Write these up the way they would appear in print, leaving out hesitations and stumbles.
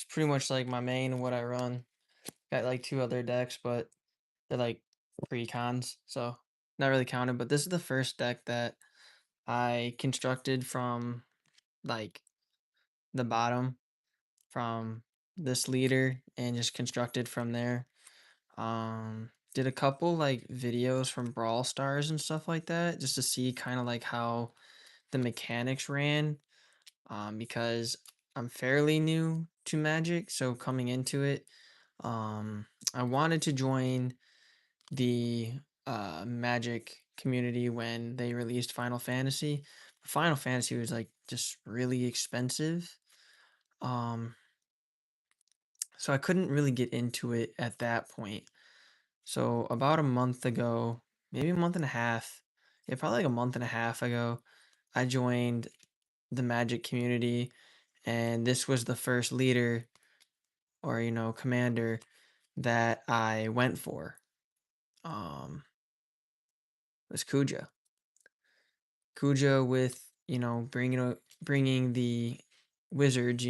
It's pretty much like my main and what I run. Got like two other decks, but they're like pre-cons, so not really counted. But this is the first deck that I constructed from like the bottom from this leader and just constructed from there. Did a couple like videos from Brawl Stars and stuff like that just to see kind of like how the mechanics ran. Because I'm fairly new to Magic, so coming into it, um, I wanted to join the Magic community when they released Final Fantasy. Final Fantasy was like just really expensive. Um, so I couldn't really get into it at that point. So about a month ago, maybe a month and a half, yeah, probably like a month and a half ago, I joined the Magic community, and this was the first leader or commander that I went for. Was Kuja. Kuja with bringing the wizards,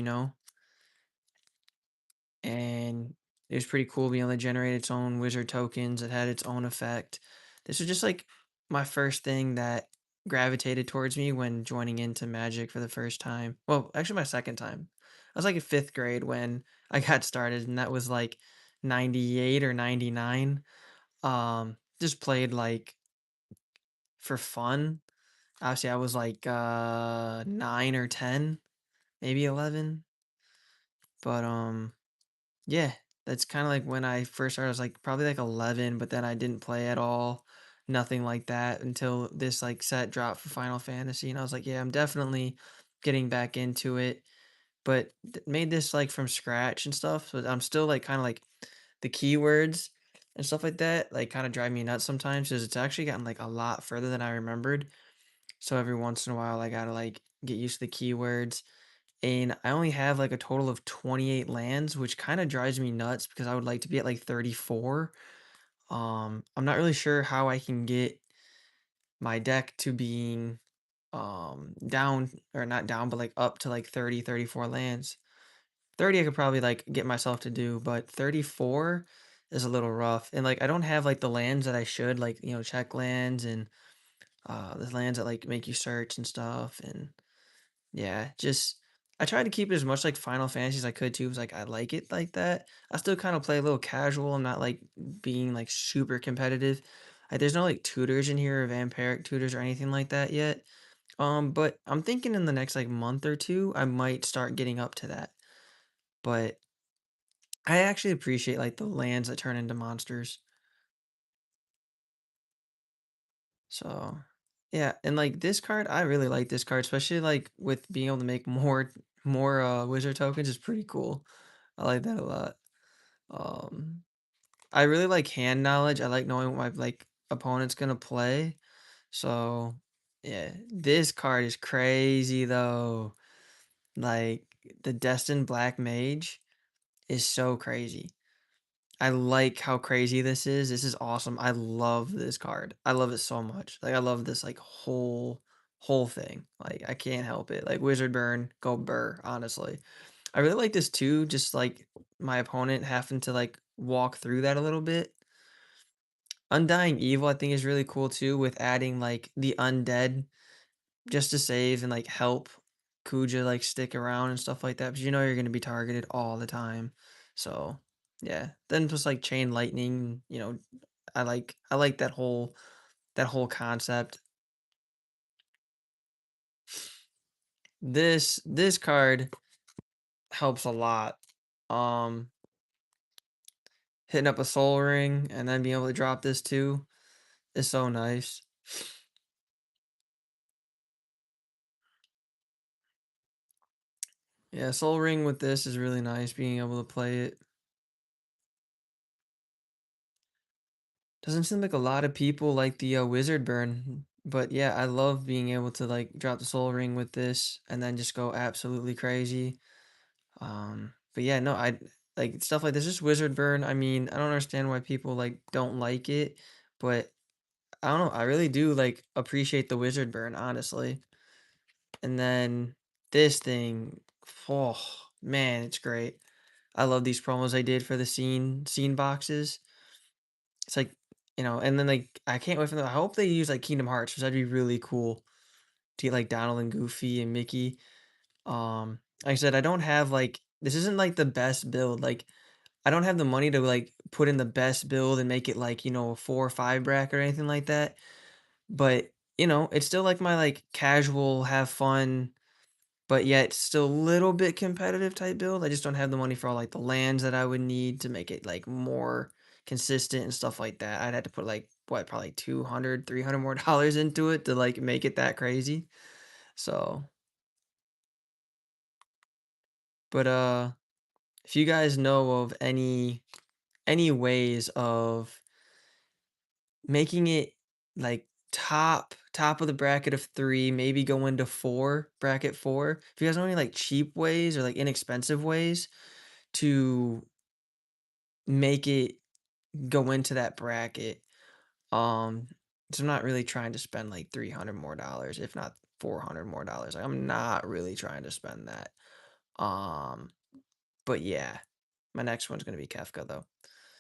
and it was pretty cool being able to generate its own wizard tokens. It had its own effect. This was just like my first thing that gravitated towards me when joining into Magic for the first time. Well, actually, my second time. I was like in fifth grade when I got started, and that was like 98 or 99. Just played like for fun. Obviously, I was like 9 or 10, maybe 11. But yeah, that's kind of like when I first started. I was like probably like 11, but then I didn't play at all, nothing like that until this like set dropped for Final Fantasy, and I was like, yeah, I'm definitely getting back into it. But made this like from scratch and stuff. So I'm still like kind of like the keywords and stuff like that, like kind of drive me nuts sometimes because it's actually gotten like a lot further than I remembered. So every once in a while, I gotta like get used to the keywords, and I only have like a total of 28 lands, which kind of drives me nuts because I would like to be at like 34. I'm not really sure how I can get my deck to being down or not down, but like up to like 30, 34 lands. 30 I could probably like get myself to do, but 34 is a little rough. And like I don't have like the lands that I should, like, check lands and the lands that like make you search and stuff. And yeah, just I tried to keep it as much like Final Fantasy as I could too. Cause like I like it like that. I still kind of play a little casual. I'm not like being like super competitive. Like there's no like tutors in here, or vampiric tutors or anything like that yet. But I'm thinking in the next like month or two, I might start getting up to that. But I actually appreciate like the lands that turn into monsters. So yeah, and like this card, I really like this card, especially like with being able to make more wizard tokens is pretty cool. I like that a lot. Um I really like hand knowledge. I like knowing what my like opponent's gonna play. So yeah, this card is crazy though. Like the Destined Black Mage is so crazy. I like how crazy this is. This is awesome. I love this card. I love it so much. Like I love this like whole thing. Like I can't help it. Like Wizard Burn, go burr, honestly. I really like this too, just like my opponent having to like walk through that a little bit. Undying Evil I think is really cool too with adding like the undead just to save and like help Kuja like stick around and stuff like that. But you're gonna be targeted all the time. So yeah. Then just like chain lightning, I like that whole concept. This card helps a lot. Um Hitting up a soul ring and then being able to drop this too is so nice. Yeah, soul ring with this is really nice being able to play it. Doesn't seem like a lot of people like the wizard burn, but yeah, I love being able to like drop the soul ring with this and then just go absolutely crazy. But yeah, no, I like stuff like this. Just wizard burn. I mean, I don't understand why people like don't like it, but I don't know. I really do like appreciate the wizard burn, honestly. And then this thing, oh man, it's great. I love these promos I did for the scene boxes. It's like, and then like I can't wait for them. I hope they use like Kingdom Hearts, because that'd be really cool to get like Donald and Goofy and Mickey. Like I said, I don't have like this isn't like the best build. Like I don't have the money to like put in the best build and make it like, a 4 or 5 bracket or anything like that. But, it's still like my like casual, have fun, but yet still a little bit competitive type build. I just don't have the money for all like the lands that I would need to make it like more consistent and stuff like that. I'd have to put like what, probably 200, 300 more dollars into it to like make it that crazy. So, but if you guys know of any ways of making it like top of the bracket of 3, maybe go into 4, bracket 4. If you guys know any like cheap ways or like inexpensive ways to make it go into that bracket, um, so I'm not really trying to spend like 300 more dollars, if not 400 more dollars. Like, I'm not really trying to spend that. Um, but yeah, my next one's gonna be Kefka though,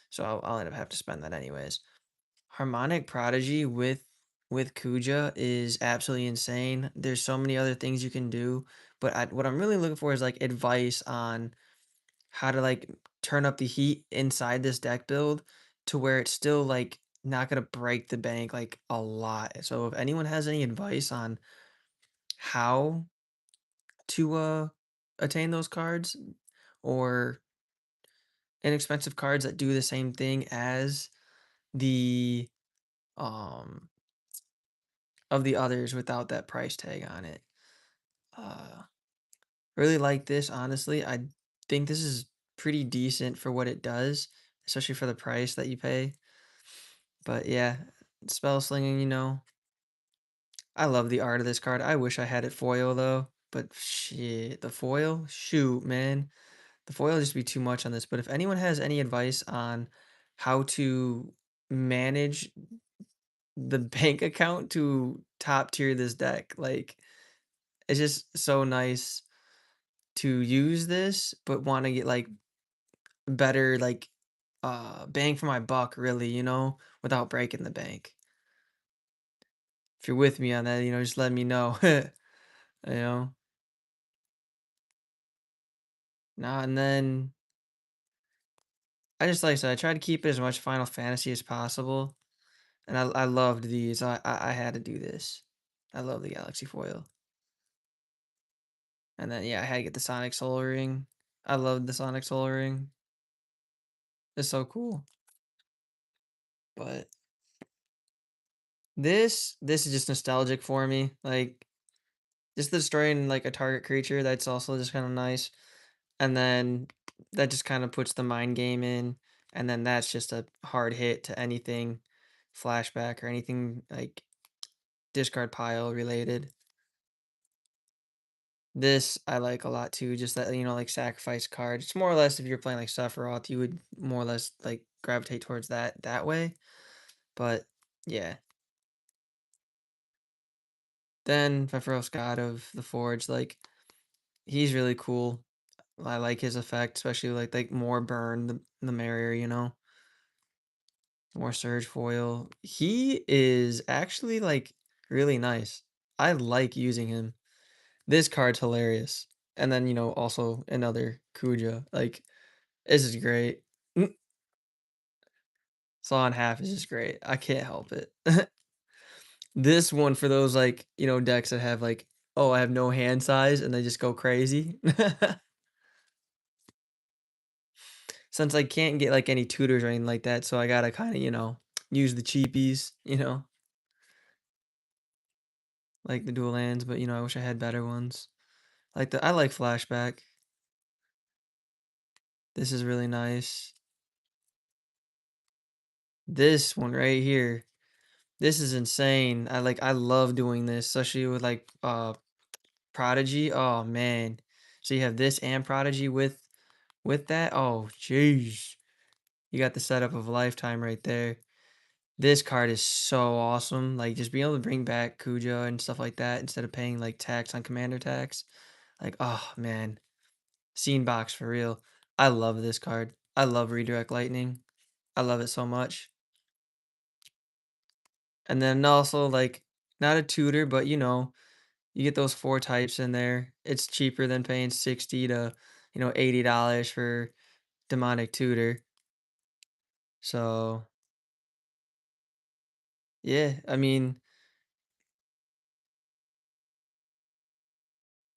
so I'll end up have to spend that anyways. Harmonic Prodigy with Kuja is absolutely insane. There's so many other things you can do, but what I'm really looking for is like advice on how to like turn up the heat inside this deck build to where it's still like not gonna break the bank like a lot. So if anyone has any advice on how to attain those cards, or inexpensive cards that do the same thing as the um of the others without that price tag on it. Uh, really like this, honestly. I think this is pretty decent for what it does, especially for the price that you pay. But yeah, spell slinging, I love the art of this card. I wish I had it foil though, but shit, the foil, shoot, man, the foil just be too much on this. But if anyone has any advice on how to manage the bank account to top tier this deck, like it's just so nice to use this, but want to get like better like bang for my buck, really, without breaking the bank. If you're with me on that, just let me know. you know. Nah, and then I just like I said, I try to keep it as much Final Fantasy as possible. And I loved these. I had to do this. I love the Galaxy Foil. And then yeah, I had to get the Sonic Soul Ring. I loved the Sonic Soul Ring. It's so cool. But this is just nostalgic for me. Like just destroying like a target creature, that's also just kind of nice. And then that just kind of puts the mind game in, and then that's just a hard hit to anything flashback or anything like discard pile related. This I like a lot too, just that like sacrifice card. It's more or less if you're playing like Sephiroth, you would more or less like gravitate towards that way. But yeah. Then Sephiroth's God of the Forge, like he's really cool. I like his effect, especially like more burn, the merrier, More surge foil. He is actually like really nice. I like using him. This card's hilarious. And then, also another Kuja. Like, this is great. Saw in half is just great. I can't help it. This one for those like, decks that have like, oh, I have no hand size and they just go crazy. Since I can't get like any tutors or anything like that, so I gotta kind of, use the cheapies, like the dual lands, but I wish I had better ones. I like flashback. This is really nice. This one right here. This is insane. I love doing this, especially with like Prodigy. Oh man. So you have this and Prodigy with that. Oh jeez. You got the setup of a lifetime right there. This card is so awesome. Like just being able to bring back Kuja and stuff like that instead of paying like tax on commander tax. Like, oh man. Scene box for real. I love this card. I love Redirect Lightning. I love it so much. And then also, like, not a tutor, but, you get those 4 types in there. It's cheaper than paying 60 to, $80 for Demonic Tutor. So, yeah, I mean,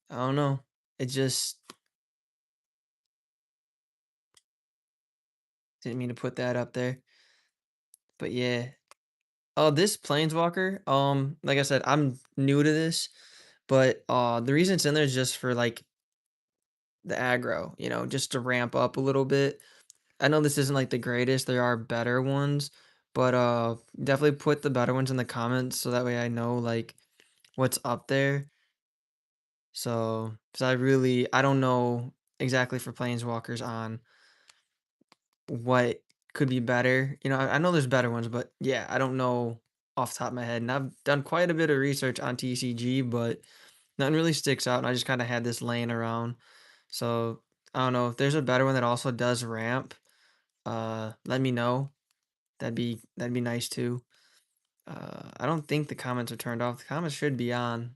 I don't know. It just didn't mean to put that up there. But yeah. Oh, this Planeswalker, like I said, I'm new to this, but the reason it's in there is just for like the aggro, just to ramp up a little bit. I know this isn't like the greatest, there are better ones, but definitely put the better ones in the comments so that way I know like what's up there. So, cuz I don't know exactly for Planeswalkers on what could be better. I know there's better ones, but yeah, I don't know off the top of my head. And I've done quite a bit of research on TCG, but nothing really sticks out. And I just kind of had this laying around. So I don't know if there's a better one that also does ramp. Let me know. That'd be nice too. I don't think the comments are turned off. The comments should be on,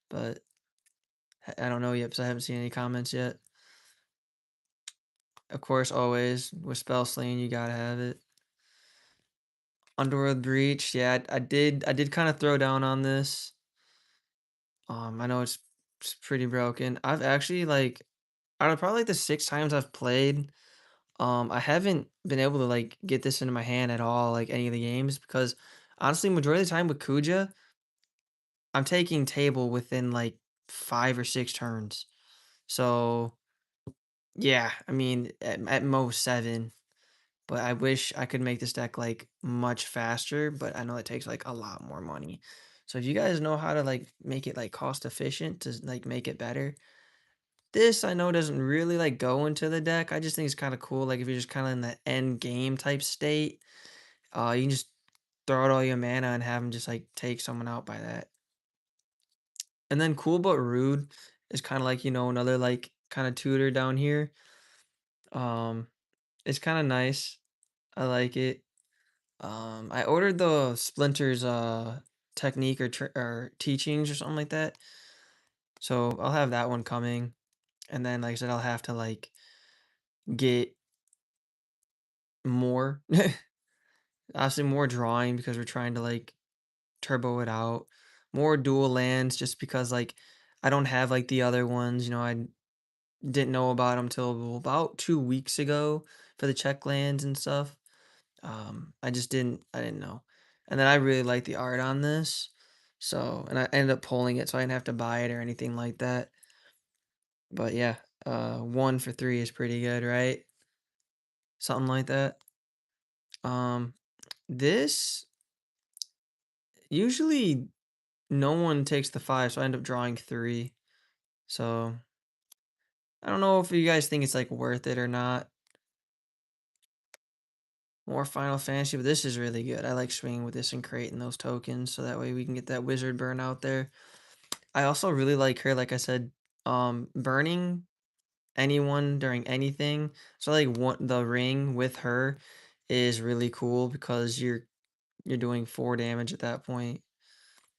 but I don't know yet because I haven't seen any comments yet. Of course, always with spell slaying, you gotta have it. Underworld Breach, yeah, I did kind of throw down on this. I know it's pretty broken. I've actually like out of probably like the 6 times I've played, I haven't been able to like get this into my hand at all, like any of the games, because honestly, majority of the time with Kuja, I'm taking table within like 5 or 6 turns. So yeah, I mean at most 7. But I wish I could make this deck like much faster, but I know it takes like a lot more money. So if you guys know how to like make it like cost efficient to like make it better, this I know doesn't really like go into the deck. I just think it's kind of cool. Like if you're just kind of in the end game type state, you can just throw out all your mana and have them just like take someone out by that. And then cool but rude is kind of like, another like kind of tutor down here. Um, it's kind of nice. I like it. I ordered the Splinters technique or teachings or something like that. So I'll have that one coming. And then like I said, I'll have to like get more obviously more drawing because we're trying to like turbo it out. More dual lands just because like I don't have like the other ones, I didn't know about them till about 2 weeks ago for the check lands and stuff. I didn't know. And then I really like the art on this. So, and I ended up pulling it so I didn't have to buy it or anything like that. But yeah, 1 for 3 is pretty good, right? Something like that. Um, this usually no one takes the 5, so I end up drawing 3. So I don't know if you guys think it's like worth it or not. More Final Fantasy, but this is really good. I like swinging with this and creating those tokens so that way we can get that wizard burn out there. I also really like her, like I said, burning anyone during anything. So like the ring with her is really cool because you're doing 4 damage at that point.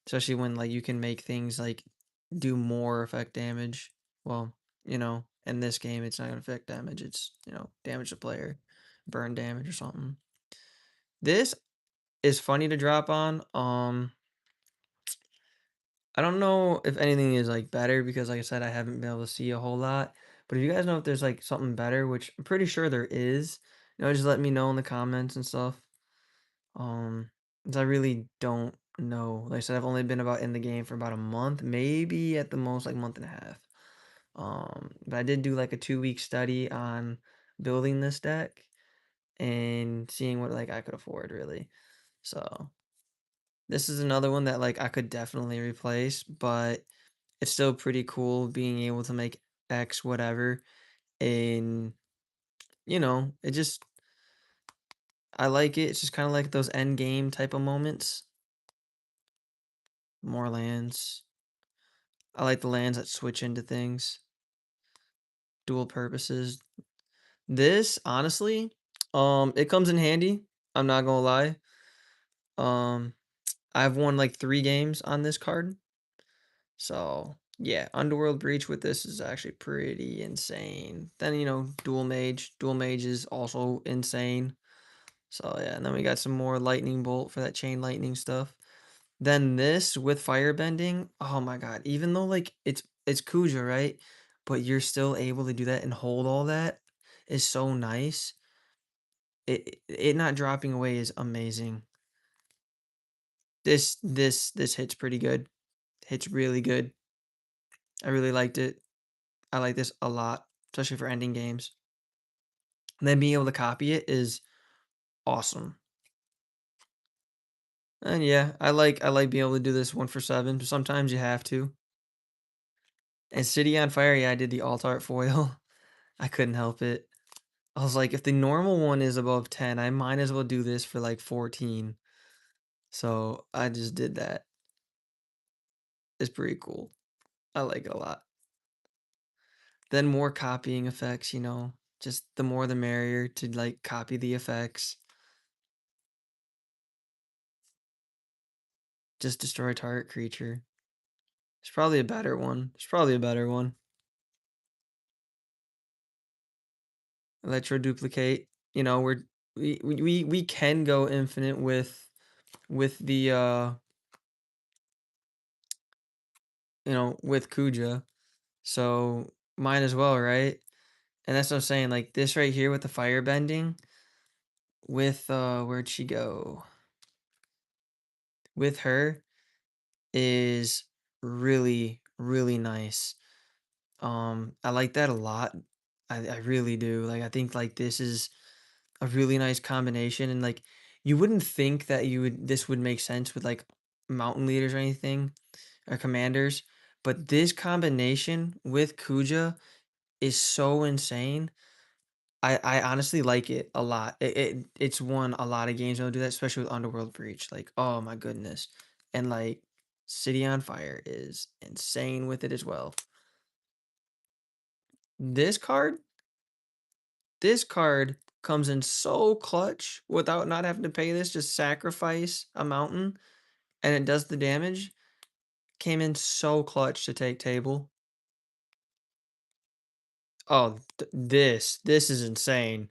Especially when like you can make things like do more effect damage. Well, in this game it's not gonna affect damage, it's damage the player, burn damage or something. This is funny to drop on. I don't know if anything is like better because like I said, I haven't been able to see a whole lot. But if you guys know if there's like something better, which I'm pretty sure there is, just let me know in the comments and stuff. 'Cause I really don't know. Like I said, I've only been about in the game for about a month, maybe at the most like month and a half. But I did do like a 2 week study on building this deck and seeing what like I could afford really. So this is another one that like I could definitely replace, but it's still pretty cool being able to make X whatever. And it just I like it. It's just kind of like those end game type of moments. More lands. I like the lands that switch into things. Dual purposes. This, honestly, it comes in handy. I'm not gonna lie. Um, I've won like 3 games on this card. So, yeah, Underworld Breach with this is actually pretty insane. Then, Dual Mage. Dual Mage is also insane. So, yeah, and then we got some more Lightning Bolt for that chain lightning stuff. Then this with firebending, oh my god, even though like it's Kuja, right? But you're still able to do that and hold all that is so nice. It not dropping away is amazing. This hits pretty good. Hits really good. I really liked it. I like this a lot, especially for ending games. And then being able to copy it is awesome. And yeah, I like being able to do this 1 for 7. Sometimes you have to. And City on Fire, yeah, I did the alt art foil. I couldn't help it. I was like, if the normal one is above 10, I might as well do this for like 14. So I just did that. It's pretty cool. I like it a lot. Then more copying effects, just the more the merrier to like copy the effects. Just destroy target creature. It's probably a better one. It's probably a better one. Electro duplicate. We can go infinite with the with Kuja. So might as well, right? And that's what I'm saying. Like this right here with the fire bending, with where'd she go? With her is really, really nice. I like that a lot. I really do. Like I think like this is a really nice combination, and like you wouldn't think that this would make sense with like mountain leaders or anything or commanders, but this combination with Kuja is so insane. I honestly like it a lot. It's won a lot of games that'll do that, especially with Underworld Breach. Like, oh my goodness. And like City on Fire is insane with it as well. This card, this card comes in so clutch without not having to pay this, just sacrifice a mountain and it does the damage. Came in so clutch to take table. Oh, this is insane.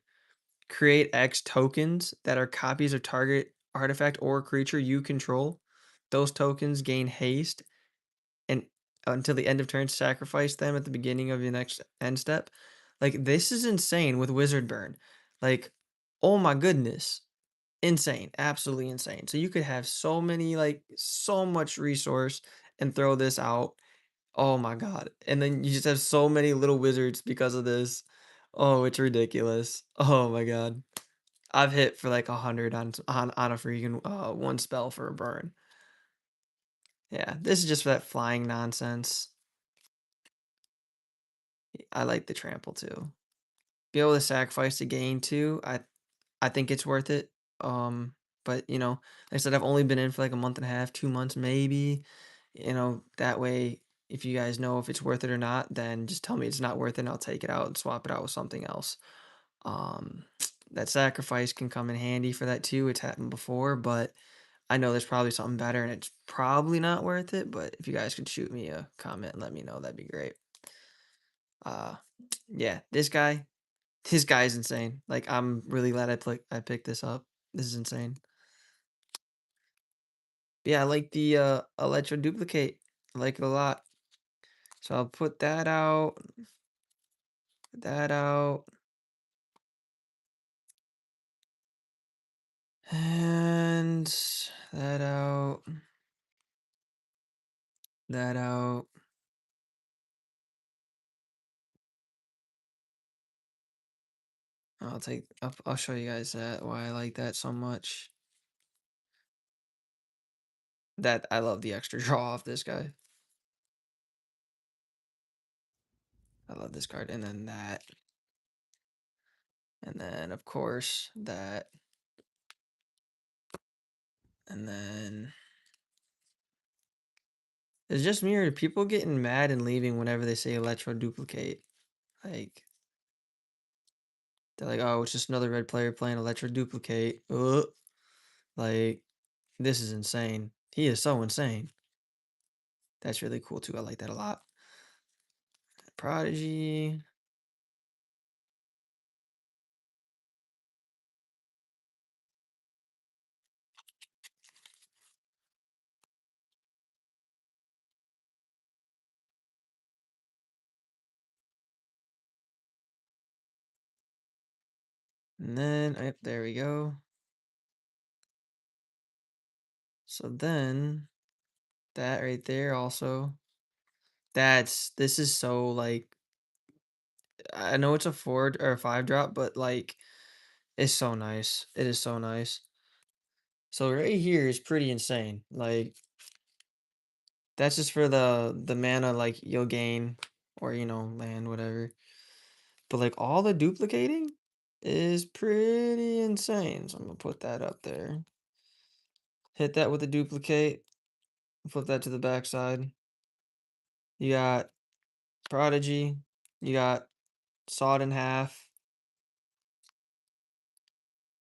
Create X tokens that are copies of target artifact or creature you control. Those tokens gain haste and until the end of turn, sacrifice them at the beginning of your next end step. Like this is insane with Wizard Burn. Like, oh my goodness. Insane. Absolutely insane. So you could have so many, like so much resource and throw this out. Oh my god. And then you just have so many little wizards because of this. Oh, it's ridiculous. Oh my god. I've hit for like 100 on a freaking one spell for a burn. Yeah, this is just for that flying nonsense. I like the trample too. Be able to sacrifice the gain too. I think it's worth it. But like I said, I've only been in for like a month and a half, 2 months maybe. That way, if you guys know if it's worth it or not, then just tell me it's not worth it and I'll take it out and swap it out with something else. Um, that sacrifice can come in handy for that too. It's happened before, but I know there's probably something better and it's probably not worth it, but if you guys could shoot me a comment and let me know, that'd be great. Uh yeah, this guy is insane. Like I'm really glad I picked this up. This is insane. Yeah, I like the electro duplicate. I like it a lot. So I'll put that out, and that out, that out. I'll show you guys that why I like that so much. That I love the extra draw off this guy. I love this card. And then that. And then of course that. And then it's just me or people getting mad and leaving whenever they say electro duplicate. Like They're like, oh, it's just another red player playing Electro Duplicate. Like, this is insane. He is so insane. That's really cool too. I like that a lot. Prodigy. And then, there we go. So then, that right there also. This is so like, I know it's a 4 or a 5 drop, but like, it's so nice. It is so nice. So right here is pretty insane. Like, that's just for the mana like you'll gain or land whatever. But like all the duplicating is pretty insane. So I'm gonna put that up there. Hit that with a duplicate. Flip that to the backside. You got Prodigy. You got Sawed in Half.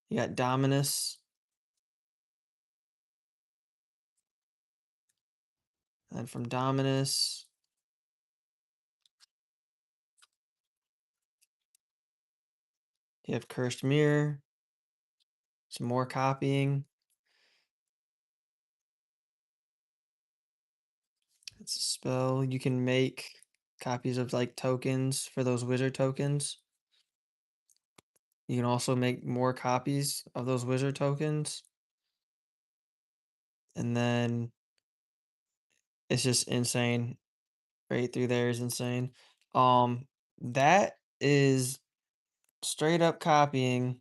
You got Dominus. And from Dominus, you have Cursed Mirror. Some more copying. It's a spell. You can make copies of like tokens for those wizard tokens. You can also make more copies of those wizard tokens. And then it's just insane. Right through there is insane. That is straight up copying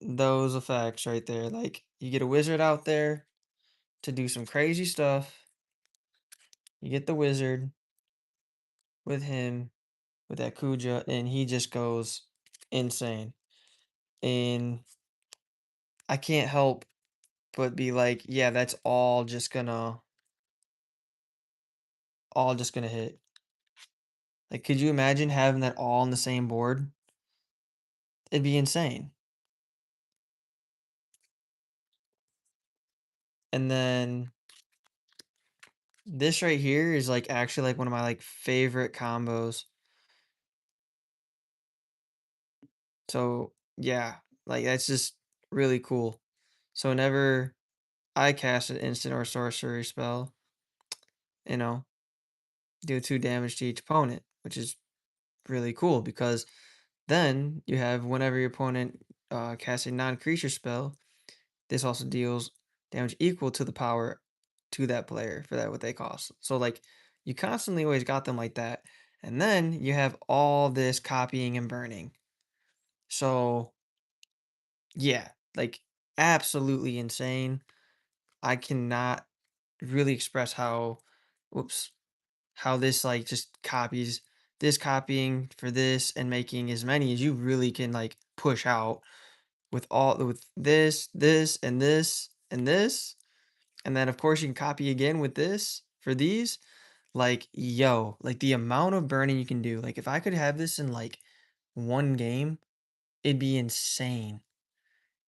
those effects right there. Like you get a wizard out there to do some crazy stuff. You get the wizard with him with that kuja, and he just goes insane. And I can't help but be like, yeah, that's all just gonna hit. Like, could you imagine having that all on the same board? It'd be insane. And then this right here is like actually like one of my like favorite combos. So yeah, like that's just really cool. So whenever I cast an instant or sorcery spell, you know, do 2 damage to each opponent, which is really cool because then you have whenever your opponent casts a non-creature spell, this also deals damage equal to the power to that player for that what they cost. So like you constantly always got them like that. And then you have all this copying and burning. So yeah, like absolutely insane. I cannot really express how whoops, how this like just copies this copying for this and making as many as you really can like push out with this, and this, and this. And then of course you can copy again with this for these. Like, yo, like the amount of burning you can do. Like if I could have this in like one game, it'd be insane.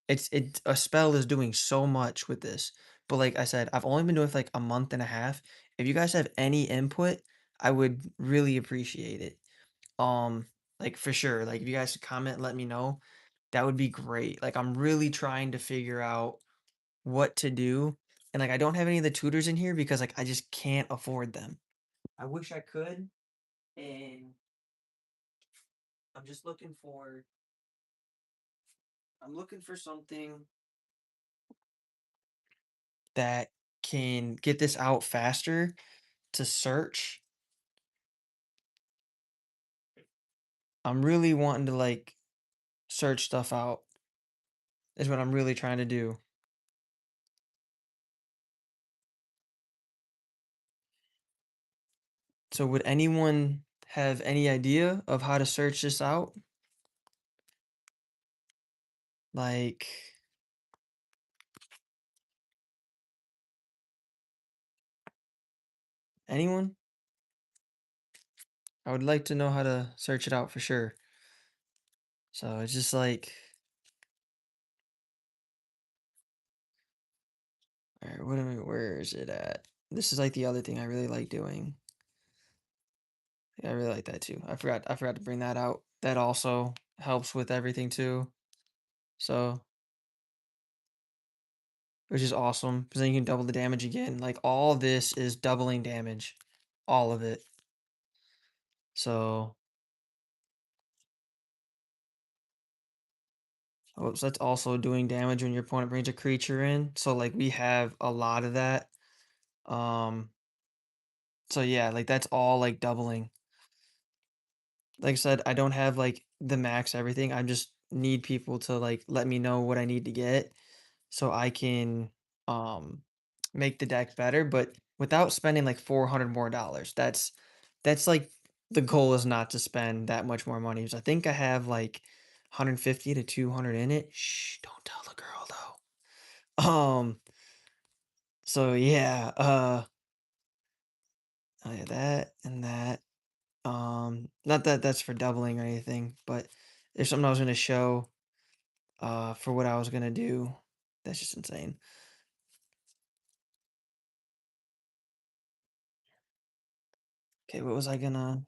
It a spell is doing so much with this. But like I said, I've only been doing it for like a month and a half. If you guys have any input, I would really appreciate it. Um, like for sure. Like if you guys could comment, let me know. That would be great. Like I'm really trying to figure out what to do. And like I don't have any of the tutors in here because like I just can't afford them. I wish I could. And I'm just looking for something that can get this out faster to search. I'm really wanting to like search stuff out is what I'm really trying to do. So would anyone have any idea of how to search this out? Like anyone? I would like to know how to search it out for sure. So it's just like, all right, where is it at? This is like the other thing I really like doing. Yeah, I really like that too. I forgot to bring that out. That also helps with everything too. So, which is awesome because then you can double the damage again. Like all this is doubling damage, all of it. So, oh, so that's also doing damage when your opponent brings a creature in. So like we have a lot of that. Um, so yeah, like that's all like doubling. Like I said, I don't have like the max everything. I just need people to like let me know what I need to get so I can um make the deck better, but without spending like 400 more dollars. That's like the goal is not to spend that much more money. So I think I have like 150 to 200 in it. Shh, don't tell the girl though. So yeah, oh yeah, that and that. Not that that's for doubling or anything, but there's something I was gonna show for what I was gonna do. That's just insane. Okay, what was I gonna?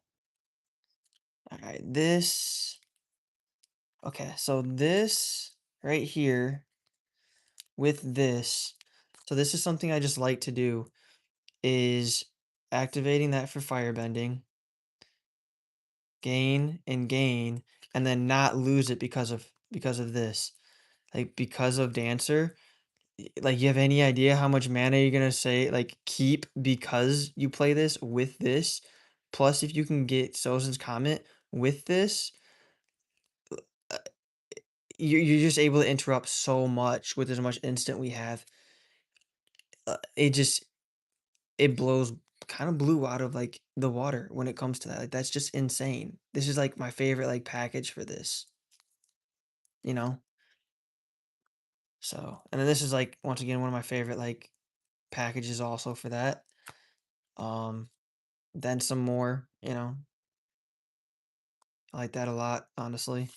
All right, this. Okay, so this right here with this. So this is something I just like to do is activating that for firebending, gain, and then not lose it because of this. Like because of dancer, like you have any idea how much mana you're gonna say like keep because you play this with this? Plus, if you can get Sozin's Comet with this, uh, you're just able to interrupt so much with as much instant we have. It just it blows kind of blew out of like the water when it comes to that. Like that's just insane. This is like my favorite like package for this, you know. So and then this is like once again one of my favorite like packages also for that. Um, then some more, you know. I like that a lot, honestly.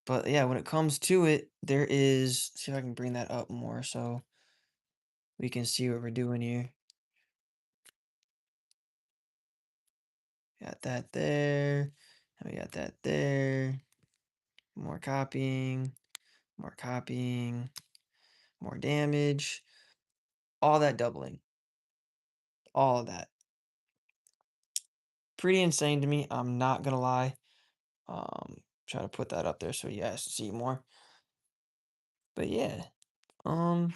But yeah, when it comes to it, there is, see if I can bring that up more so we can see what we're doing here. Got that there. And we got that there. More copying, more copying, more damage. All that doubling. All of that. Pretty insane to me. I'm not gonna lie. Try to put that up there so you guys see more. But yeah. Um,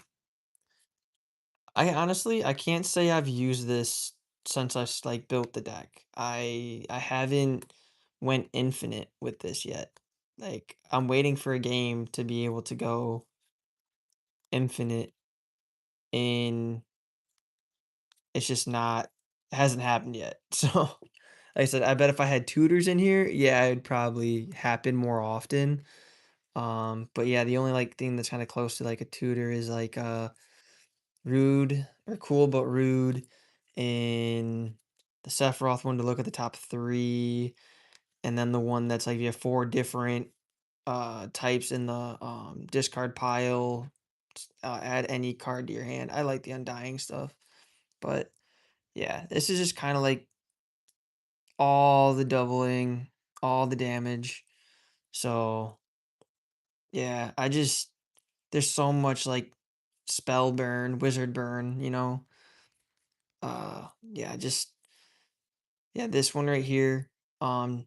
I can't say I've used this since like built the deck. I haven't went infinite with this yet. Like I'm waiting for a game to be able to go infinite in it's just not hasn't happened yet. So like I said, I bet if I had tutors in here, yeah, it'd probably happen more often. But yeah, the only like thing that's kind of close to like a tutor is like rude or cool but rude in the Sephiroth one to look at the top three, and then the one that's like you have four different types in the discard pile. Add any card to your hand. I like the undying stuff, but yeah, this is just kind of like all the doubling, all the damage. So yeah, I just there's so much like spell burn, wizard burn, you know. Yeah, just yeah, this one right here, um,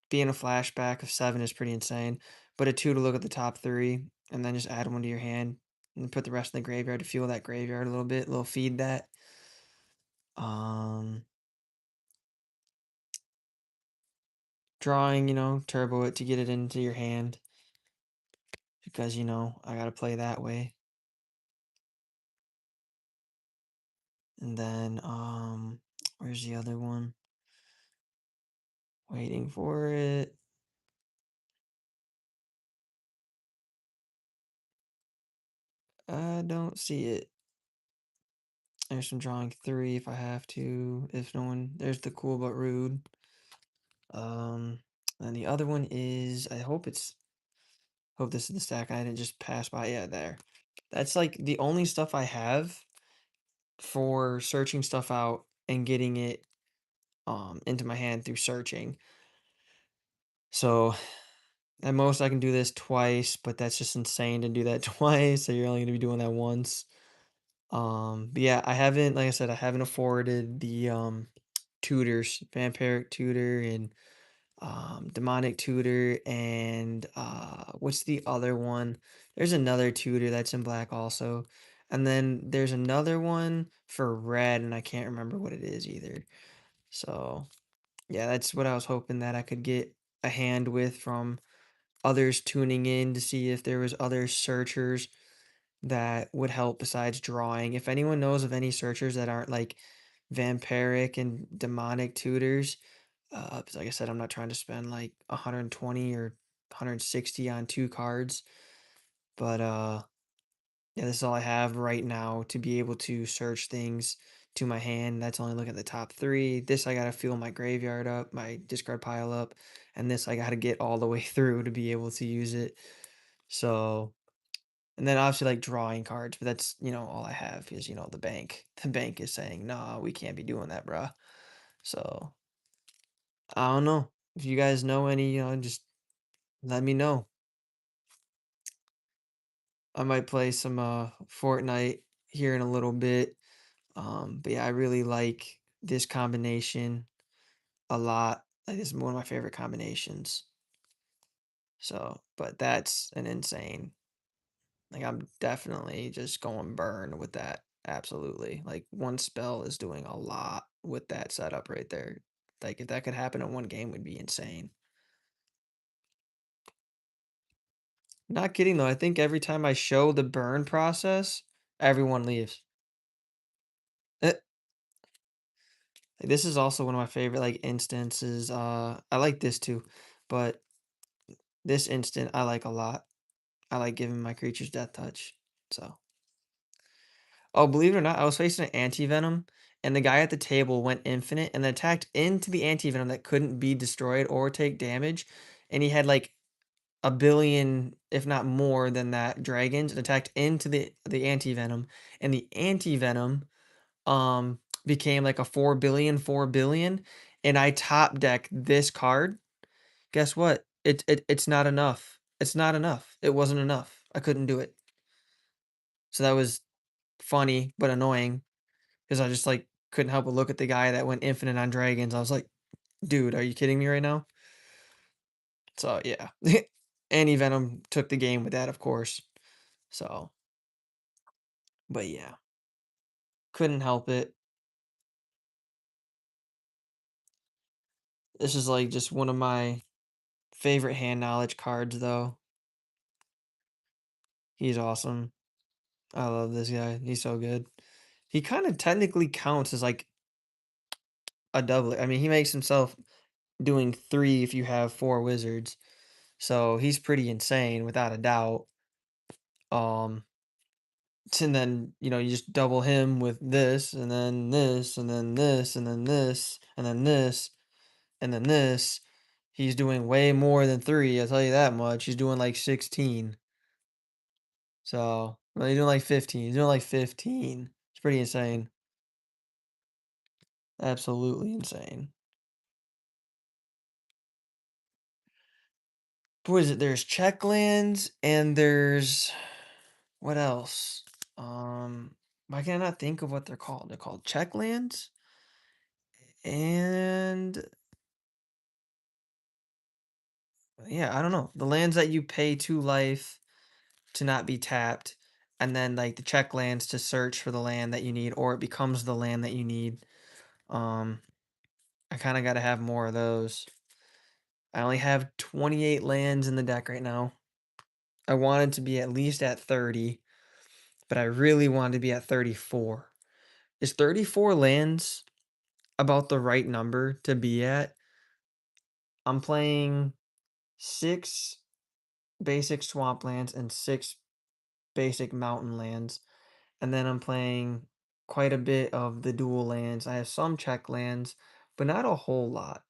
being a flashback of 7 is pretty insane. But a 2 to look at the top 3, and then just add one to your hand, and put the rest in the graveyard to fuel that graveyard a little bit, a little feed that. Um, drawing, you know, turbo it to get it into your hand because you know I gotta play that way. And then where's the other one? Waiting for it. I don't see it. There's some drawing 3 if I have to. If no one, there's the cool but rude. Um, And the other one is, hope this is the stack I didn't just pass by. Yeah, there. That's like the only stuff I have for searching stuff out and getting it into my hand through searching. So at most I can do this twice, but that's just insane to do that twice. So you're only gonna be doing that once. But yeah, I haven't, like I said, I haven't afforded the tutors, vampiric tutor and demonic tutor and what's the other one? There's another tutor that's in black also. And then there's another one for red and I can't remember what it is either. So yeah, that's what I was hoping that I could get a hand with from others tuning in to see if there was other searchers that would help besides drawing. If anyone knows of any searchers that aren't like vampiric and demonic tutors, 'cause like I said, I'm not trying to spend like 120 or 160 on two cards, but yeah, this is all I have right now to be able to search things to my hand. That's only looking at the top three. This I gotta fill my graveyard up, my discard pile up, and this I gotta get all the way through to be able to use it. So, and then obviously like drawing cards, but that's all I have is the bank. The bank is saying, "Nah, we can't be doing that, bruh." So I don't know if you guys know any. Just let me know. I might play some Fortnite here in a little bit. But yeah, I really like this combination a lot. Like this is one of my favorite combinations. So, but that's an insane. Like I'm definitely just going burn with that. Absolutely. Like one spell is doing a lot with that setup right there. Like if that could happen in one game would be insane. Not kidding though. I think every time I show the burn process, everyone leaves. Eh, like, this is also one of my favorite like instances. I like this too, but this instant I like a lot. I like giving my creatures death touch. So, oh, believe it or not, I was facing an anti-venom, and the guy at the table went infinite and then attacked into the anti-venom that couldn't be destroyed or take damage. And he had like a billion, if not more than that, dragons and attacked into the anti-venom. And the anti-venom became like a 4 billion, 4 billion. And I top deck this card. Guess what? It's not enough. It's not enough. It wasn't enough. I couldn't do it. So that was funny but annoying because I just like couldn't help but look at the guy that went infinite on dragons. I was like, dude, are you kidding me right now? So yeah. Anti Venom took the game with that, of course. So, but yeah, couldn't help it. This is like just one of my favorite hand knowledge cards, though. He's awesome. I love this guy. He's so good. He kind of technically counts as like a doublet. I mean, he makes himself doing three if you have four wizards. So he's pretty insane without a doubt. Um, and then you just double him with this, and then this, and then this, and then this, and then this, and then this. He's doing way more than three. I'll tell you that much. He's doing like 16. So well, he's doing like 15. He's doing like 15. It's pretty insane. Absolutely insane. What is it? There's checklands and there's what else? Why can I not think of what they're called? They're called checklands and yeah, I don't know. The lands that you pay 2 life to not be tapped, and then like the check lands to search for the land that you need, or it becomes the land that you need. Um, I kind of got to have more of those. I only have 28 lands in the deck right now. I wanted to be at least at 30, but I really wanted to be at 34. Is 34 lands about the right number to be at? I'm playing 6 basic swamplands and 6 basic mountain lands. And then I'm playing quite a bit of the dual lands. I have some check lands, but not a whole lot.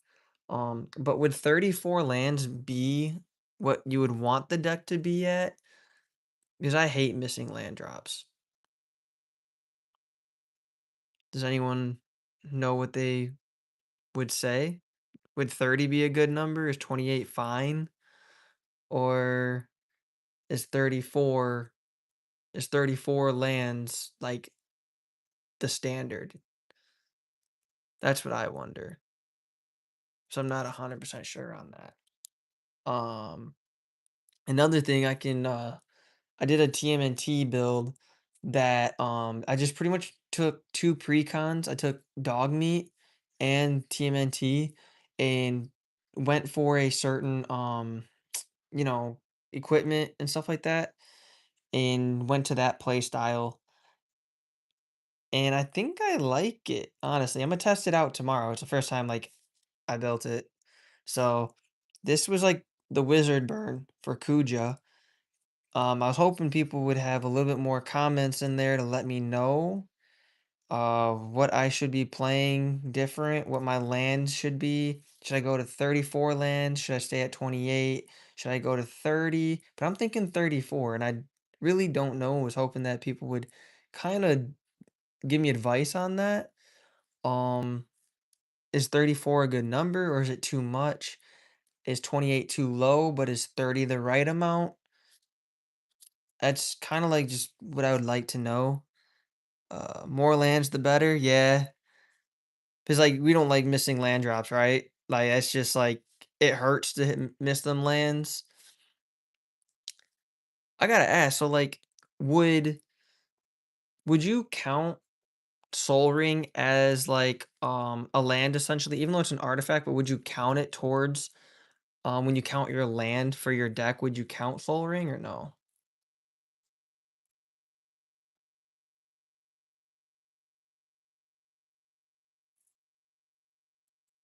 But would 34 lands be what you would want the deck to be at? Because I hate missing land drops. Does anyone know what they would say? Would 30 be a good number? Is 28 fine? Or is 34 is 34 lands like the standard? That's what I wonder. So I'm not 100% sure on that. Another thing I did a TMNT build that I just pretty much took two precons. I took dog meat and TMNT and went for a certain you know, equipment and stuff like that and went to that play style. And I think I like it, honestly. I'm gonna test it out tomorrow. It's the first time like I built it. So this was like the wizard burn for Kuja. I was hoping people would have a little bit more comments in there to let me know what I should be playing different, what my lands should be. Should I go to 34 lands? Should I stay at 28? Should I go to 30? But I'm thinking 34, and I really don't know. I was hoping that people would kind of give me advice on that. Um, is 34 a good number or is it too much? Is 28 too low, but is 30 the right amount? That's kind of like just what I would like to know. More lands, the better. Yeah, because like we don't like missing land drops, right? Like it's just like it hurts to miss them lands. I gotta ask. So like, would would you count Soul Ring as like a land essentially, even though it's an artifact? But would you count it towards when you count your land for your deck? Would you count Soul Ring or no?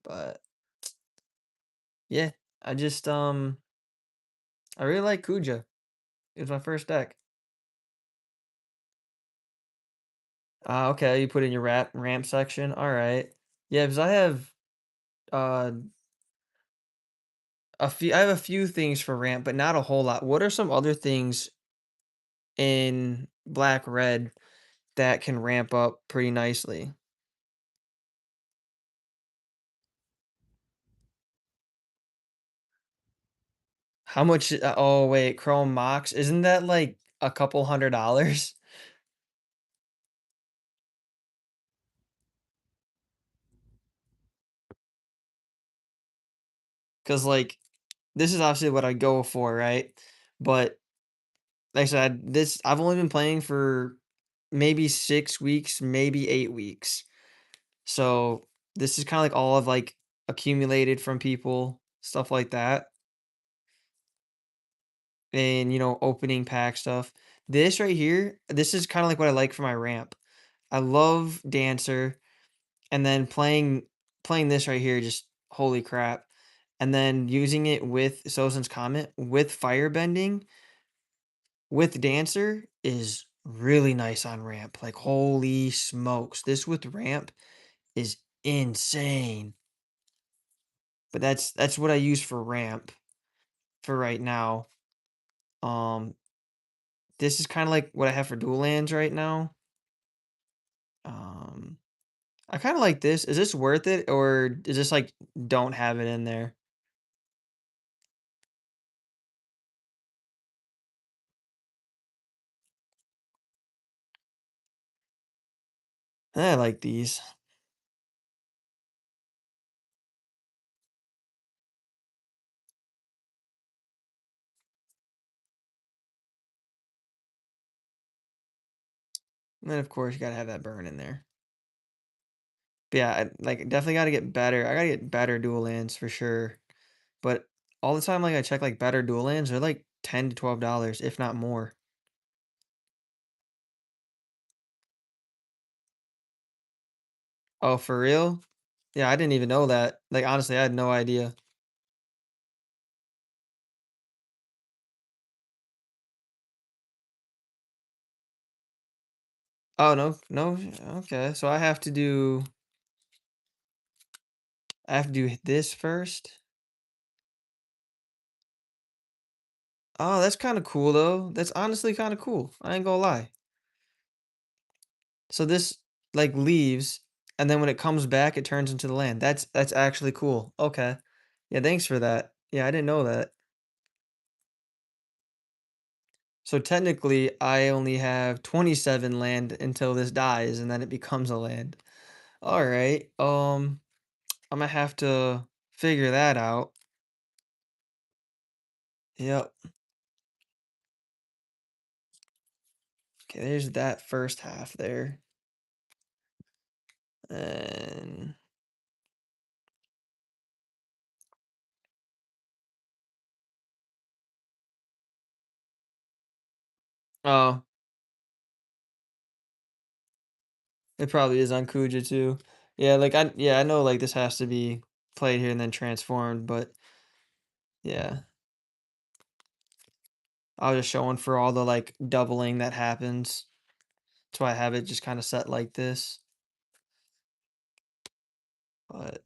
But yeah, I just I really like Kuja. It was my first deck. Okay, you put in your ramp section. All right. Yeah, because I have uh I have a few things for ramp, but not a whole lot. What are some other things in black red that can ramp up pretty nicely? How much oh wait, Chrome Mox, isn't that like a couple $100? Cuz like this is obviously what I go for, right? But like I said, this I've only been playing for maybe 6 weeks, maybe 8 weeks. So this is kind of like all of like accumulated from people, stuff like that. And opening pack stuff. This right here, this is kind of like what I like for my ramp. I love Dancer, and then playing this right here, just holy crap. And then using it with Sozin's Comet with Firebending with Dancer is really nice on ramp. Like holy smokes, this with ramp is insane. But that's what I use for ramp for right now. Um, this is kind of like what I have for dual lands right now. Um, I kind of like this. Is this worth it, or is this like don't have it in there? I like these. And then of course you gotta have that burn in there. But yeah, like definitely gotta get better. I gotta get better dual lands for sure. But all the time, like I check like better dual lands, they're like $10 to $12, if not more. Oh, for real? Yeah, I didn't even know that. Like honestly, I had no idea. Oh no, no. Okay, so I have to do. I have to do this first? Oh, that's kinda cool, though. That's honestly kinda cool. I ain't gonna lie. So this, like, leaves, and then when it comes back, it turns into the land. That's actually cool. Okay. Yeah, thanks for that. Yeah, I didn't know that. So technically, I only have 27 land until this dies, and then it becomes a land. Alright, Imma have to figure that out. Yep. Okay, there's that first half there. And oh, it probably is on Kuja too. Yeah, like I know like this has to be played here and then transformed, but yeah. I was just showing for all the like doubling that happens. That's why I have it just kind of set like this. But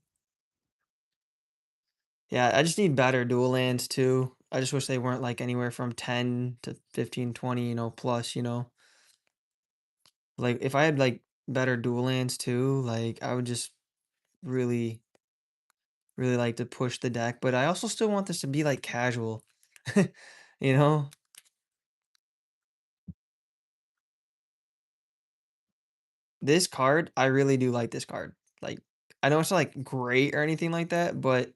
yeah, I just need better dual lands too. I just wish they weren't like anywhere from 10 to 15, 20, plus, Like if I had like better dual lands too, like I would just really, really like to push the deck. But I also still want this to be like casual. You know? This card, I really do like this card. Like, I know it's not like great or anything like that, but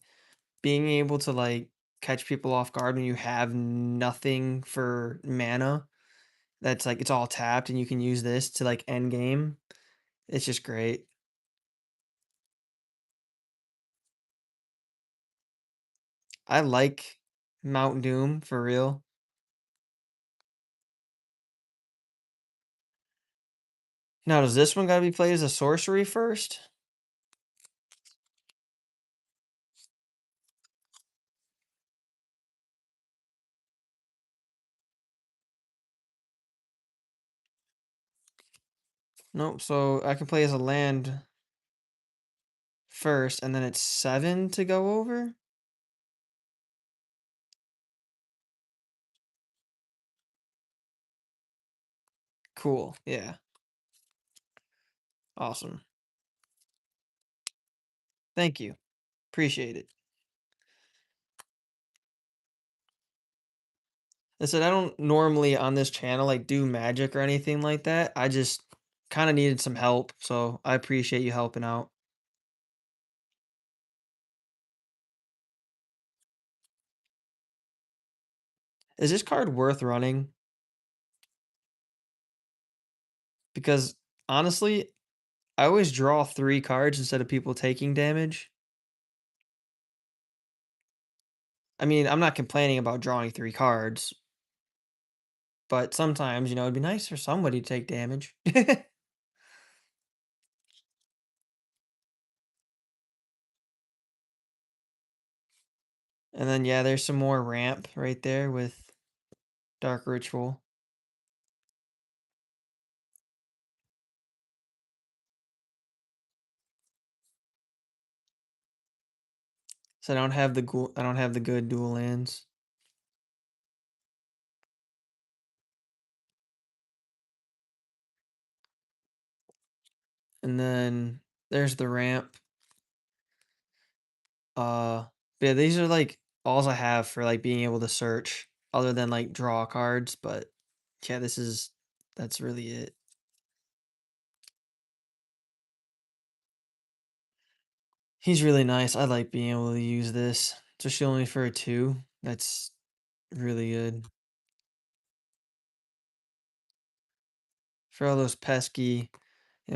being able to like catch people off guard when you have nothing for mana, that's like it's all tapped and you can use this to like end game. It's just great. I like Mount Doom for real. Now, does this one gotta be played as a sorcery first? Nope. So I can play as a land first, and then it's 7 to go over. Cool. Yeah. Awesome. Thank you. Appreciate it. I said I don't normally on this channel like do magic or anything like that. I just kind of needed some help, so I appreciate you helping out. Is this card worth running? Because honestly, I always draw 3 cards instead of people taking damage. I mean, I'm not complaining about drawing 3 cards, but sometimes, it'd be nice for somebody to take damage. And then yeah, there's some more ramp right there with Dark Ritual. So I don't have the good dual lands. And then there's the ramp. Uh, but yeah, these are like alls I have for like being able to search other than like draw cards, but yeah, that's really it. He's really nice. I like being able to use this, especially only for a 2. That's really good. For all those pesky,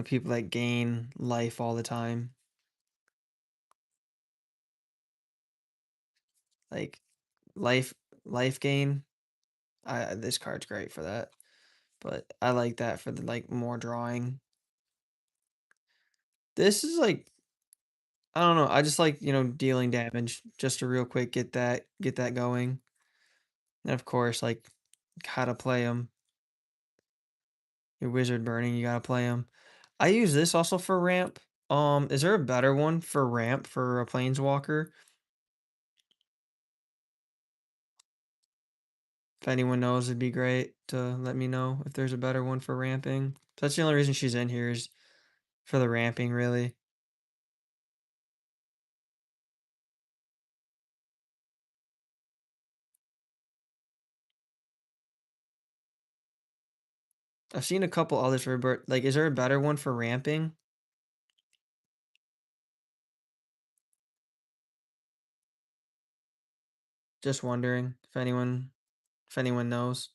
people that gain life all the time. Like life life gain. This card's great for that. But I like that for the like more drawing. This is like I don't know. I just like, dealing damage just to real quick get that going. And of course, like how to play them. Your wizard burning, you gotta play them. I use this also for ramp. Is there a better one for ramp for a planeswalker? If anyone knows, it'd be great to let me know if there's a better one for ramping. That's the only reason she's in here is for the ramping, really. I've seen a couple others for, but like, is there a better one for ramping? Just wondering if anyone knows.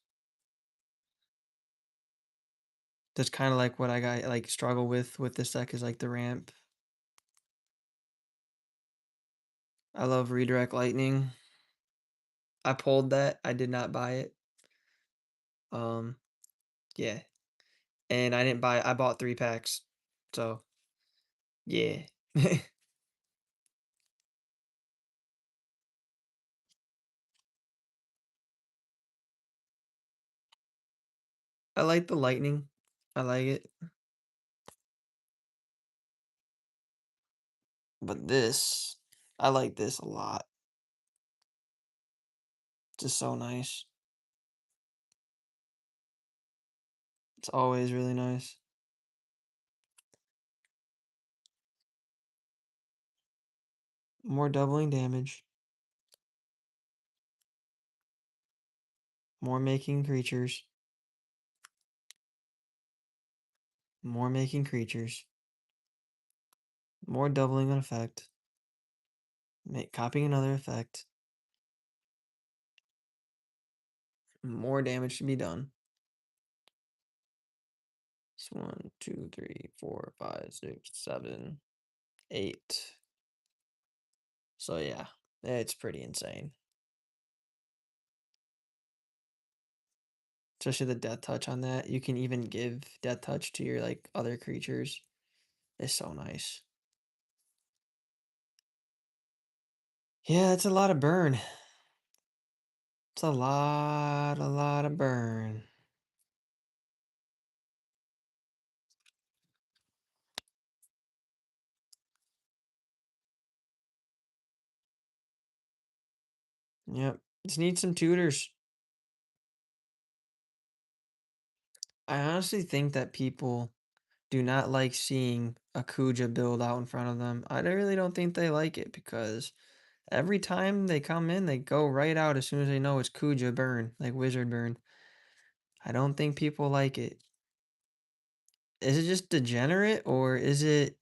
That's kind of like what I got like struggle with this deck is like the ramp. I love redirect lightning. I pulled that. I did not buy it. Um, yeah, and I didn't buy. I bought 3 packs. So yeah, I like the lightning. I like it. But this, I like this a lot. Just so nice. It's always really nice. More doubling damage. More making creatures. More making creatures. More doubling an effect. Copying another effect. More damage to be done. It's 1, 2, 3, 4, 5, 6, 7, 8. So yeah, it's pretty insane. Especially the death touch on that. You can even give death touch to your like other creatures. It's so nice. Yeah, it's a lot of burn. It's a lot of burn. Yep. Just need some tutors. I honestly think that people do not like seeing a Kuja build out in front of them. I really don't think they like it because every time they come in, they go right out as soon as they know it's Kuja burn, like wizard burn. I don't think people like it. Is it just degenerate or is it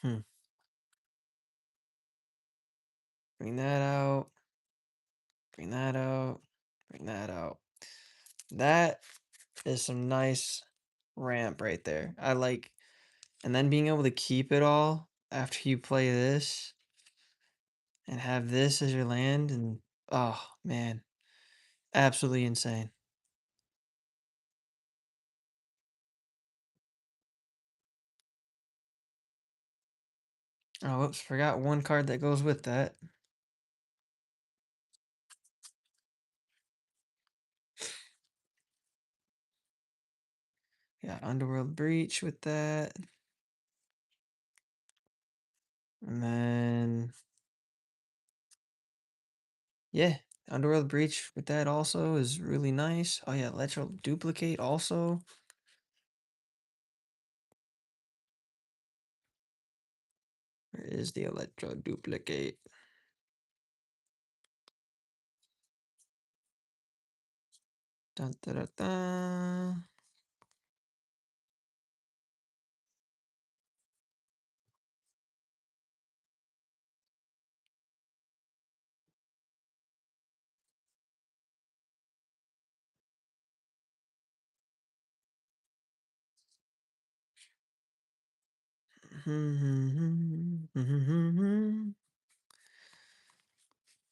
hmm, bring that out, bring that out, bring that out. That is some nice ramp right there. I like, and then being able to keep it all after you play this and have this as your land and oh man, absolutely insane. Oh, whoops, forgot one card that goes with that. Yeah, Underworld Breach with that. And then yeah, Underworld Breach with that also is really nice. Oh yeah, Electro Duplicate also. Where is the Electro Duplicate? Dun, dun, dun, dun. Dun,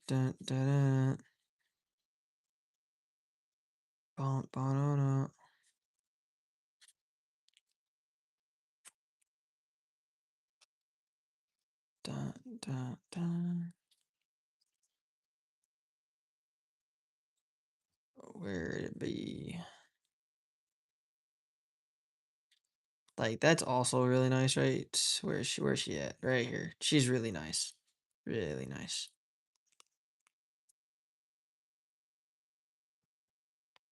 dun, dun. Bum, ba-da-da. Dun, dun, dun. Where'd it be? Like, that's also really nice, right? Where's she at? Right here. She's really nice. Really nice.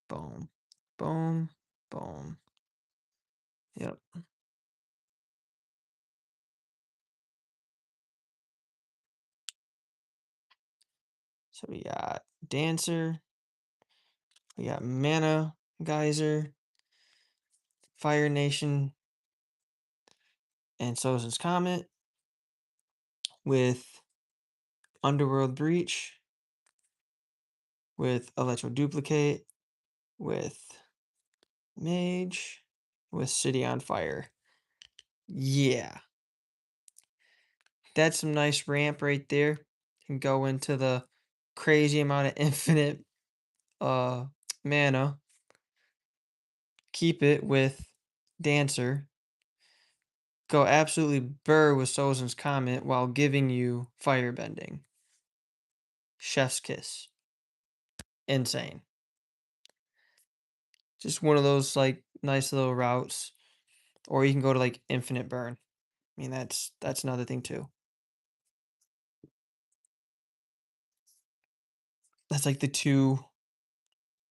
Boom. Boom. Boom. Yep. So we got Dancer. We got Mana Geyser, Fire Nation, and Sozin's Comet with Underworld Breach, with Electro Duplicate, with Mage, with City on Fire. Yeah. That's some nice ramp right there. Can go into the crazy amount of infinite uh mana. Keep it with Dancer. Go absolutely burr with Sozin's Comet while giving you Firebending. Chef's kiss. Insane. Just one of those like nice little routes. Or you can go to like Infinite Burn. I mean that's another thing too. That's like the two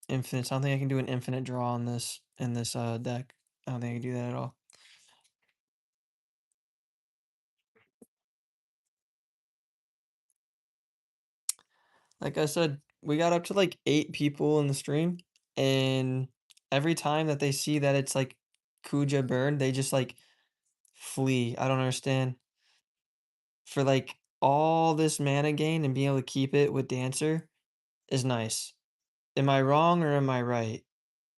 infinites. I don't think I can do an infinite draw on this in this deck. I don't think I can do that at all. Like I said, we got up to like 8 people in the stream, and every time that they see that it's like Kuja burn, they just like flee. I don't understand. For like all this mana gain and being able to keep it with Dancer is nice. Am I wrong or am I right?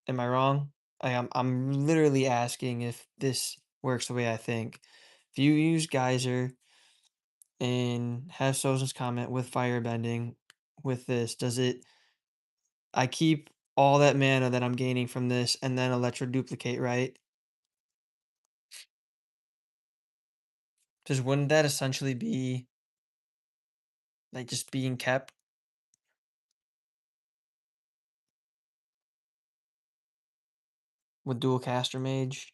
Am I wrong? I'm literally asking if this works the way I think. If you use Geyser and have Sozin's Comment with Firebending with this, does it I keep all that mana that I'm gaining from this and then Electro Duplicate, right? Because wouldn't that essentially be like just being kept with dual caster mage?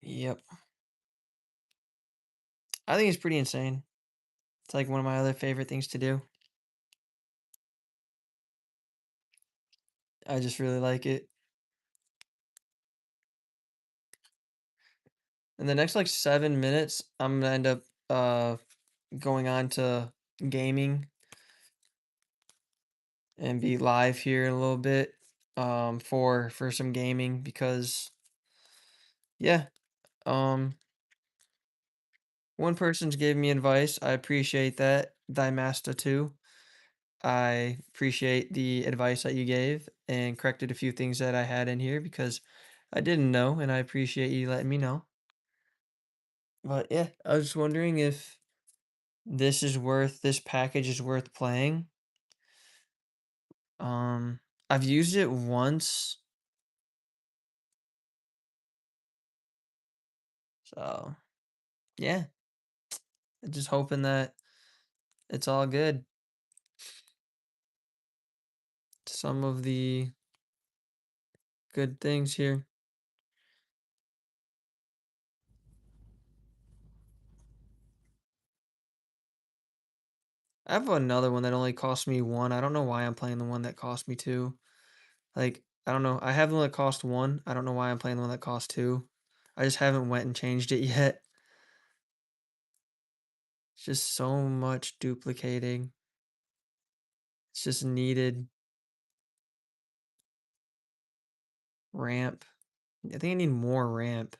Yep. I think it's pretty insane. It's like one of my other favorite things to do. I just really like it. In the next like 7 minutes, I'm gonna end up going on to gaming and be live here in a little bit for some gaming because yeah, um one person's gave me advice. I appreciate that. Dimasta too. I appreciate the advice that you gave and corrected a few things that I had in here because I didn't know, and I appreciate you letting me know. But yeah, I was just wondering if this package is worth playing. Um, I've used it once, so yeah, just hoping that it's all good. Some of the good things here. I have another one that only cost me one. I don't know why I'm playing the one that cost me two. Like, I don't know. I have the one that cost one. I don't know why I'm playing the one that cost two. I just haven't went and changed it yet. It's just so much duplicating. It's just needed ramp. I think I need more ramp.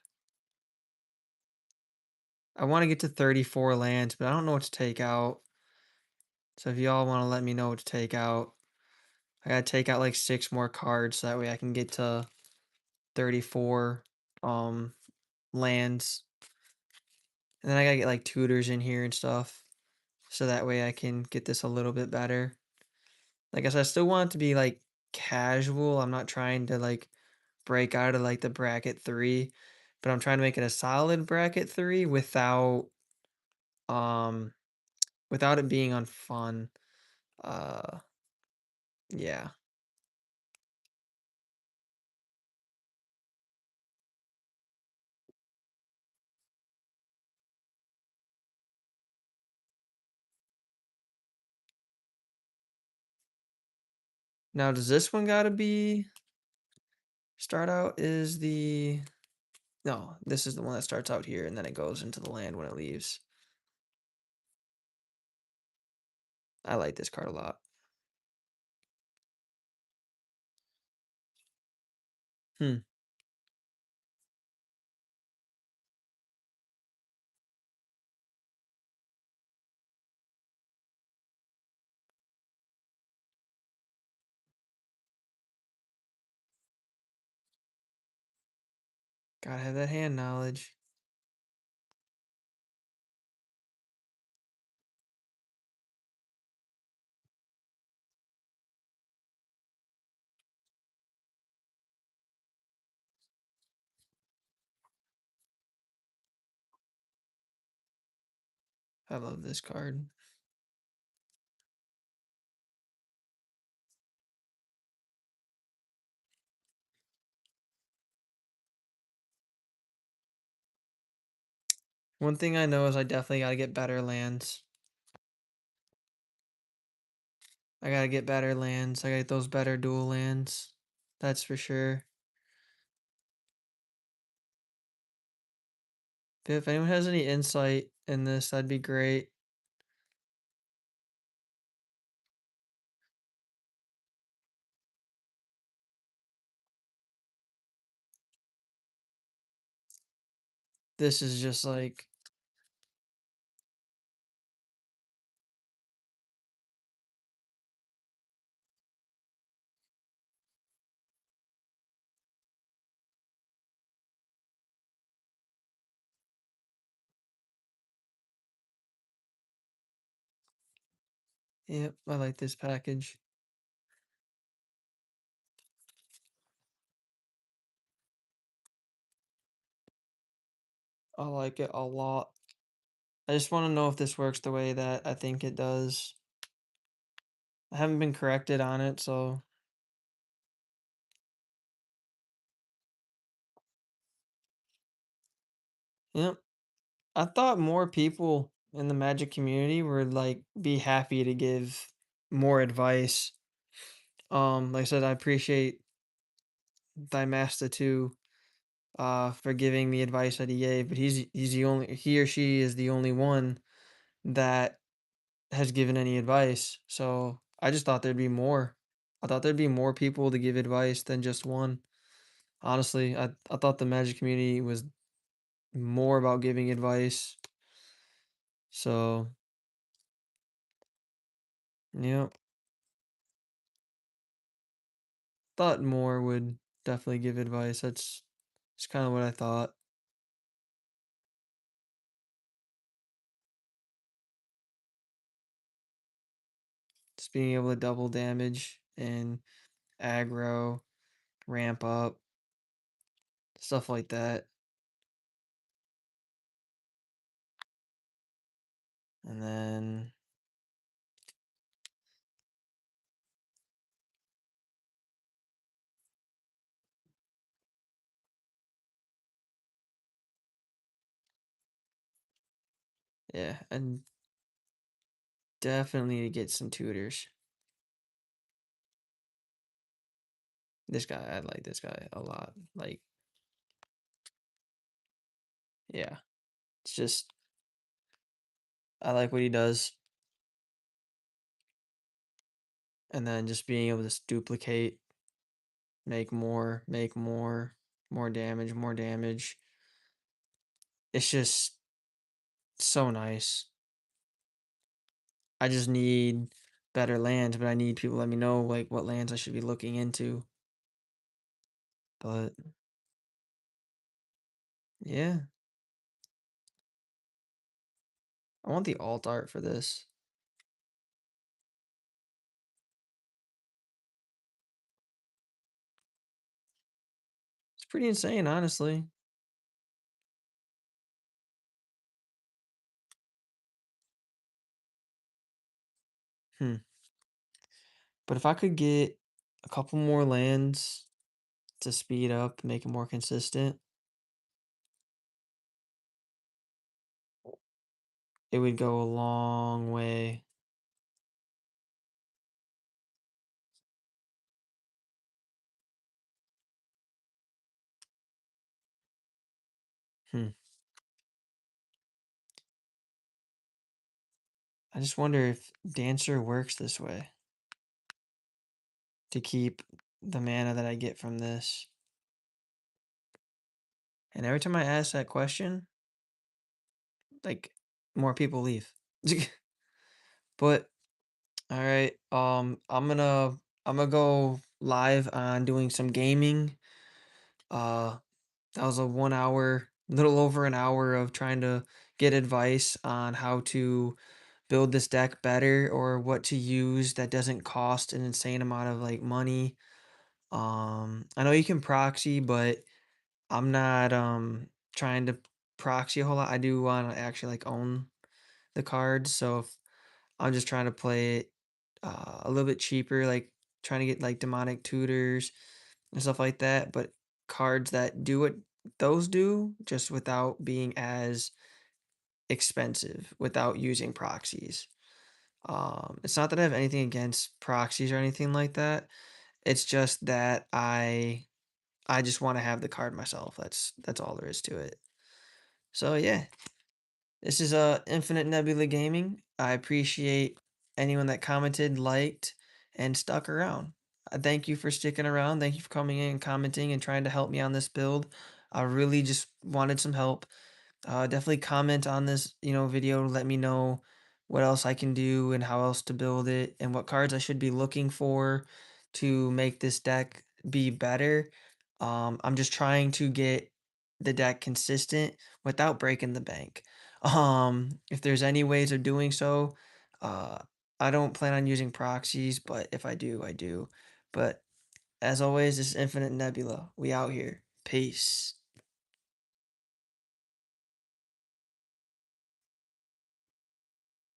I want to get to 34 lands, but I don't know what to take out. So if y'all want to let me know what to take out, I gotta take out like 6 more cards so that way I can get to 34 um lands. And then I gotta get like tutors in here and stuff. So that way I can get this a little bit better. Like I said, I still want it to be like casual. I'm not trying to like break out of like the bracket three, but I'm trying to make it a solid bracket three um without it being unfun. Uh yeah. Now does this one gotta be start out is the no, this is the one that starts out here and then it goes into the land when it leaves. I like this card a lot. Hmm. Gotta have that hand knowledge. I love this card. One thing I know is I definitely gotta get better lands. I gotta get better lands. I gotta get those better dual lands. That's for sure. If anyone has any insight in this, that'd be great. This is just like, yep, I like this package. I like it a lot. I just want to know if this works the way that I think it does. I haven't been corrected on it, so yep. I thought more people in the Magic community would like be happy to give more advice. Like I said, I appreciate Thymasta too, for giving the advice that he gave, but he's the only he or she is the only one that has given any advice. So I just thought there'd be more. I thought there'd be more people to give advice than just one. Honestly, I thought the Magic community was more about giving advice. So yeah, thought more would definitely give advice. That's kind of what I thought. Just being able to double damage and aggro, ramp up, stuff like that. And then yeah, and definitely to get some tutors. This guy, I like this guy a lot. Like, yeah, it's just I like what he does, and then just being able to just duplicate, make more damage, more damage. It's just so nice. I just need better lands, but I need people to let me know like what lands I should be looking into. But yeah, I want the alt art for this. pretty insane, honestly. Hmm. But if I could get a couple more lands to speed up, make it more consistent, it would go a long way. Hmm. I just wonder if Dancer works this way to keep the mana that I get from this. And every time I ask that question, like more people leave. But all right, I'm gonna go live on doing some gaming. Uh, that was a 1 hour, little over an hour of trying to get advice on how to build this deck better or what to use that doesn't cost an insane amount of like money. I know you can proxy, but I'm not trying to proxy a whole lot. I do want to actually like own the cards, so if I'm just trying to play it a little bit cheaper, like trying to get like demonic tutors and stuff like that, but cards that do what those do, just without being as expensive, without using proxies. It's not that I have anything against proxies or anything like that. It's just that I just want to have the card myself. That's all there is to it. So yeah, this is Infinite Nebula Gaming. I appreciate anyone that commented, liked, and stuck around. Thank you for sticking around. Thank you for coming in and commenting and trying to help me on this build. I really just wanted some help. Definitely comment on this, video. Let me know what else I can do and how else to build it and what cards I should be looking for to make this deck be better. I'm just trying to get the deck consistent without breaking the bank. If there's any ways of doing so, uh, I don't plan on using proxies, but if I do, I do. But as always, this is Infinite Nebula. We out here. Peace.